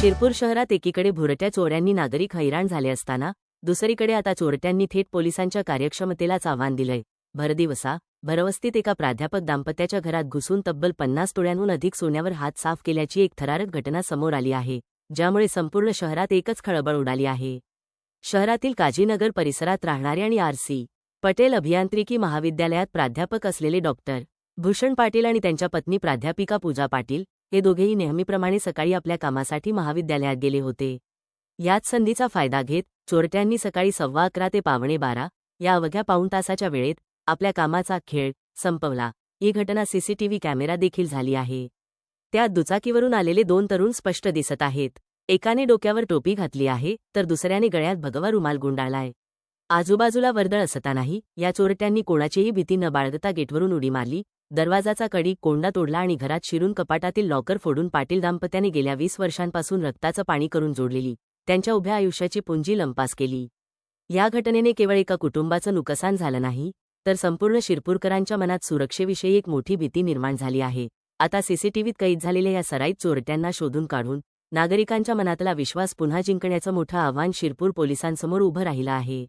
शिरपूर शहरात एकीकडे भुरट्या चोऱ्यांनी नागरिक हैराण झाले असताना दुसरीकडे आता चोरट्यांनी थेट पोलिसांच्या कार्यक्षमतेलाच आव्हान दिलंय। भरदिवसा भरवस्तीत एका प्राध्यापक दाम्पत्याच्या घरात घुसून तब्बल 50 तोळ्यांहून अधिक सोन्यावर हात साफ केल्याची एक थरारक घटना समोर आली आहे, ज्यामुळे संपूर्ण शहरात एकच खळबळ उडाली आहे। शहरातील काजीनगर परिसरात राहणारे आणि आर.सी. पटेल अभियांत्रिकी महाविद्यालयात प्राध्यापक असलेले डॉक्टर भूषण पाटील आणि त्यांच्या पत्नी प्राध्यापिका पूजा पाटील हे दोघेही नेहमीप्रमाणे सकाळी आपल्या कामासाठी महाविद्यालयात गेले होते। याच संधीचा फायदा घेत चोरट्यांनी सकाळी 11:15 ते 11:45 या अवघ्या पाऊण तासाच्या वेळेत आपल्या कामाचा खेळ संपवला। ही घटना सीसीटीव्ही कॅमेरा देखील झाली आहे। त्यात दुचाकीवरून आलेले 2 तरुण स्पष्ट दिसत आहेत। एकाने डोक्यावर टोपी घातली आहे तर दुसऱ्याने गळ्यात भगवा रुमाल गुंडाळलाय। आजूबाजूला वर्दळ असतानाही या चोरट्यांनी कोणाचीही भीती न बाळगता गेटवरून उडी मारली, दरवाजाचा कडी कोंडा तोडला आणि घरात शिरून कपाटातील लॉकर फोडून पाटील दाम्पत्याने गेल्या 20 वर्षांपासून रक्ताचं पाणी करून जोडलेली त्यांच्या उभ्या आयुष्याची पुंजी लंपास केली। या घटनेने केवळ एका कुटुंबाचं नुकसान झालं नाही, तर संपूर्ण शिरपूरकरांच्या मनात सुरक्षेविषयी एक मोठी भीती निर्माण झाली आहे। आता सीसीटीव्हीत कैद झालेल्या या सराईत चोरट्यांना शोधून काढून नागरिकांच्या मनातला विश्वास पुन्हा जिंकण्याचं मोठं आव्हान शिरपूर पोलिसांसमोर उभं राहिलं आहे।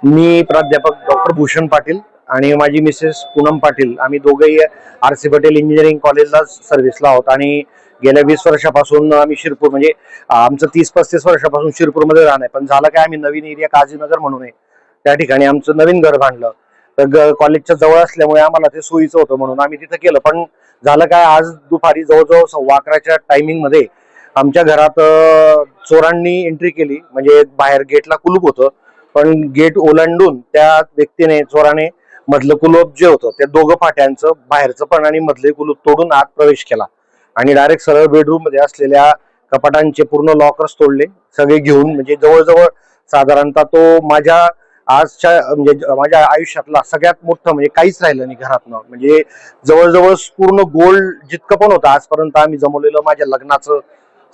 मी प्राध्यापक डॉक्टर भूषण पाटील आणि माझी मिसेस पूनम पाटील, आम्ही दोघेही आर.सी. पटेल इंजिनिअरिंग कॉलेजला सर्व्हिसला आहोत आणि गेल्या 20 वर्षापासून आम्ही शिरपूर म्हणजे आमचं 30-35 वर्षापासून शिरपूरमध्ये राहणं आहे। पण झालं काय, आम्ही नवीन एरिया काजीनगर म्हणून आहे त्या ठिकाणी आमचं नवीन घर बांधलं, तर कॉलेजच्या जवळ असल्यामुळे आम्हाला ते सोयीचं होतं म्हणून आम्ही तिथं केलं। पण झालं काय, आज दुपारी जवळजवळ 11:15च्या टायमिंग मध्ये आमच्या घरात चोरांनी एंट्री केली। म्हणजे बाहेर गेटला कुलूप होतं, पण गेट ओलांडून त्या व्यक्तीने चोराने मधलं कुलूप जे होतं त्या दोघं फाट्यांचं बाहेरचं पण आणि मधले कुलूप तोडून आत प्रवेश केला आणि डायरेक्ट सरळ बेडरूम मध्ये असलेल्या कपाटांचे पूर्ण लॉकर्स तोडले सगळे घेऊन। म्हणजे जवळजवळ साधारणतः तो माझ्या आजच्या म्हणजे माझ्या आयुष्यातला सगळ्यात मोठं म्हणजे काहीच राहिलं नाही घरातनं। म्हणजे जवळजवळ पूर्ण गोल्ड जितकं पण होतं आजपर्यंत आम्ही जमवलेलं माझ्या लग्नाचं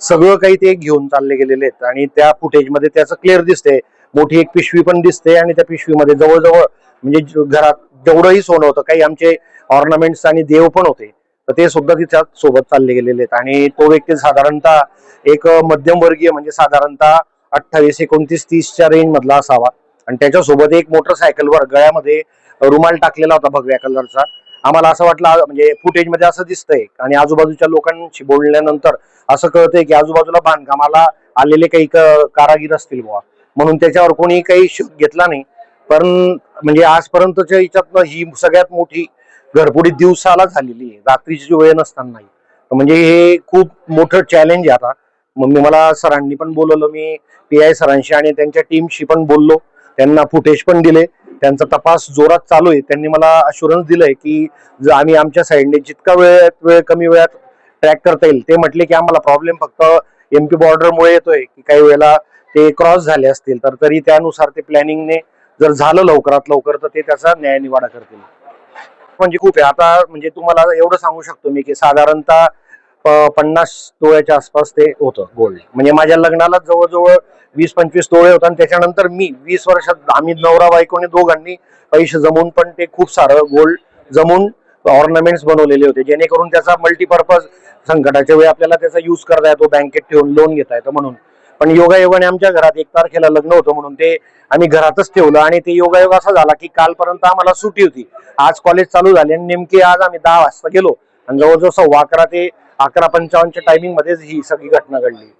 सगळं काही ते घेऊन चालले गेलेले आहेत आणि त्या फुटेजमध्ये त्याचं क्लिअर दिसते। मोठी एक पिशवी पण दिसते आणि त्या पिशवीमध्ये जवळजवळ म्हणजे घरात जेवढंही सोनं होतं, काही आमचे ऑर्नामेंट्स आणि देव पण होते, तर ते सुद्धा तिच्या सोबत चालले गेलेले आहेत। आणि तो व्यक्ती साधारणतः एक मध्यमवर्गीय म्हणजे साधारणतः 28, 29, 30च्या रेंज मधला असावा आणि त्याच्यासोबत एक मोटरसायकलवर गळ्यामध्ये रुमाल टाकलेला होता भगव्या कलरचा। आम्हाला असं वाटलं, म्हणजे फुटेजमध्ये असं दिसतंय आणि आजूबाजूच्या लोकांशी बोलल्यानंतर असं कळतंय की आजूबाजूला बांधकामाला आलेले काही कारागीर असतील बुवा, म्हणून त्याच्यावर कोणी काही शोध घेतला नाही। पण म्हणजे आजपर्यंतच्या याच्यातनं ही सगळ्यात मोठी घरफोडी दिवसाला झालेली आहे, रात्रीची वेळ नसताना। म्हणजे हे खूप मोठं चॅलेंज आहे आता। मग मला सरांनी पण बोलवलं, मी पी.आय. सरांशी आणि त्यांच्या टीमशी पण बोललो, त्यांना फुटेज पण दिले, त्यांचा तपास जोरात चालू आहे। त्यांनी मला अश्युरन्स दिलंय की आम्ही आमच्या साईडने जितका वेळ कमी वेळात ट्रॅक करता येईल। ते म्हटले की आम्हाला प्रॉब्लेम फक्त MP बॉर्डरमुळे येतोय की काही वेळेला ते क्रॉस झाले असतील, तर तरी त्यानुसार ते प्लॅनिंगने जर झालं लवकरात लवकर तर ते त्याचा न्याय निवाडा करतील। म्हणजे खूप आहे आता, म्हणजे तुम्हाला एवढं सांगू शकतो मी की साधारणतः 50 तोळ्याच्या आसपास ते होतं गोल्ड। म्हणजे माझ्या लग्नाला जवळजवळ 20-25 तोळे होतं आणि त्याच्यानंतर मी 20 वर्षात आम्ही नवरा बायकोने दोघांनी पैसे जमून पण ते खूप सारं गोल्ड जमून ऑर्नामेंट्स बनवलेले होते, जेणेकरून त्याचा मल्टीपर्पज संकटाच्या वेळी आपल्याला त्याचा युज करता येतो, बँकेत ठेवून लोन घेता येतं म्हणून। पण योगायोगाने आमच्या घरात 1 तारखेला लग्न होतं म्हणून ते आम्ही घरातच ठेवलं आणि ते योगायोग असा झाला की कालपर्यंत आम्हाला सुट्टी होती, आज कॉलेज चालू झाले आणि नेमकी आज आम्ही 10 वाजता गेलो आणि जवळजवळ 11:15 ते 11:55च्या टायमिंग मध्येच ही सगळी घटना घडली।